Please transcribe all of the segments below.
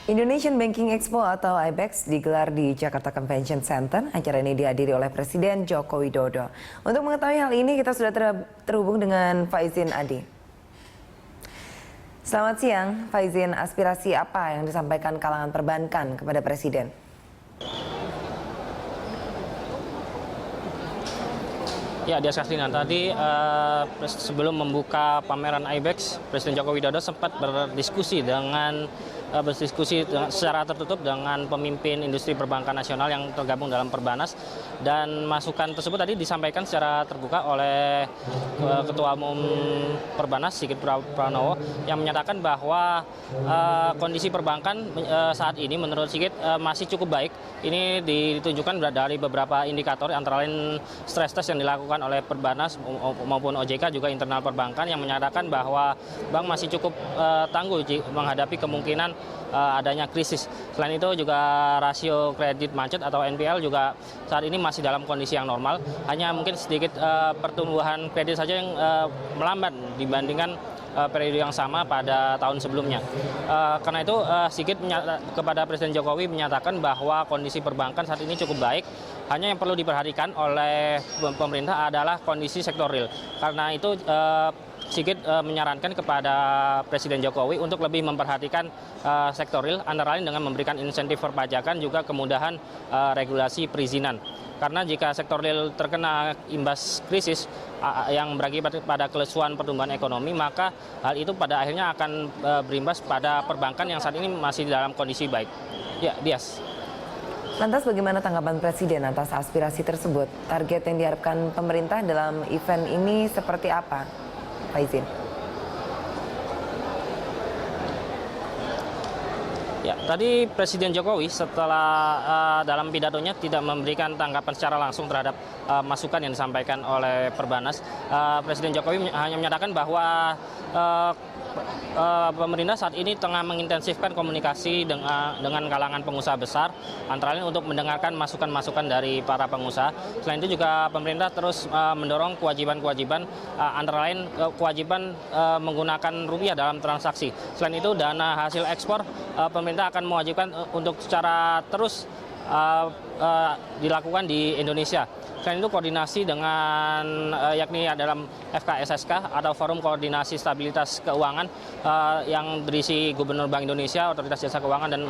Indonesian Banking Expo atau IBEX digelar di Jakarta Convention Center. Acara ini dihadiri oleh Presiden Joko Widodo. Untuk mengetahui hal ini kita sudah terhubung dengan Faizin Adi. Selamat siang, Faizin. Aspirasi apa yang disampaikan kalangan perbankan kepada Presiden? Ya, Dias Kastina, tadi sebelum membuka pameran IBEX, Presiden Joko Widodo sempat berdiskusi secara tertutup dengan pemimpin industri perbankan nasional yang tergabung dalam Perbanas, dan masukan tersebut tadi disampaikan secara terbuka oleh Ketua Umum Perbanas Sigit Pranowo yang menyatakan bahwa kondisi perbankan saat ini menurut Sigit masih cukup baik. Ini ditunjukkan dari beberapa indikator, antara lain stress test yang dilakukan oleh Perbanas maupun OJK juga internal perbankan yang menyatakan bahwa bank masih cukup tangguh menghadapi kemungkinan adanya krisis. Selain itu juga rasio kredit macet atau NPL juga saat ini masih dalam kondisi yang normal. Hanya mungkin sedikit pertumbuhan kredit saja yang melambat dibandingkan periode yang sama pada tahun sebelumnya. Karena itu Sigit kepada Presiden Jokowi menyatakan bahwa kondisi perbankan saat ini cukup baik. Hanya yang perlu diperhatikan oleh pemerintah adalah kondisi sektor real. Karena itu Sigit menyarankan kepada Presiden Jokowi untuk lebih memperhatikan sektor real, antara lain dengan memberikan insentif perpajakan juga kemudahan regulasi perizinan. Karena jika sektor real terkena imbas krisis yang berakibat pada kelesuan pertumbuhan ekonomi, maka hal itu pada akhirnya akan berimbas pada perbankan yang saat ini masih dalam kondisi baik. Ya, Dias. Lantas bagaimana tanggapan Presiden atas aspirasi tersebut? Target yang diharapkan pemerintah dalam event ini seperti apa, Faizin? Ya, tadi Presiden Jokowi setelah dalam pidatonya tidak memberikan tanggapan secara langsung terhadap masukan yang disampaikan oleh Perbanas. Presiden Jokowi hanya menyatakan bahwa pemerintah saat ini tengah mengintensifkan komunikasi dengan kalangan pengusaha besar, antara lain untuk mendengarkan masukan-masukan dari para pengusaha. Selain itu juga pemerintah terus mendorong kewajiban-kewajiban, antara lain kewajiban menggunakan rupiah dalam transaksi. Selain itu dana hasil ekspor pemerintah akan mewajibkan untuk secara terus dilakukan di Indonesia. Selain itu koordinasi dengan yakni dalam FKSSK atau Forum Koordinasi Stabilitas Keuangan yang berisi Gubernur Bank Indonesia, Otoritas Jasa Keuangan, dan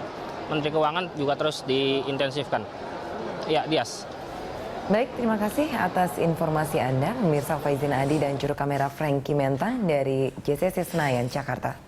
Menteri Keuangan juga terus diintensifkan. Ya, Dias. Baik, terima kasih atas informasi Anda. Pemirsa, Faizin Adi dan juru kamera Franky Menta dari JCC Senayan, Jakarta.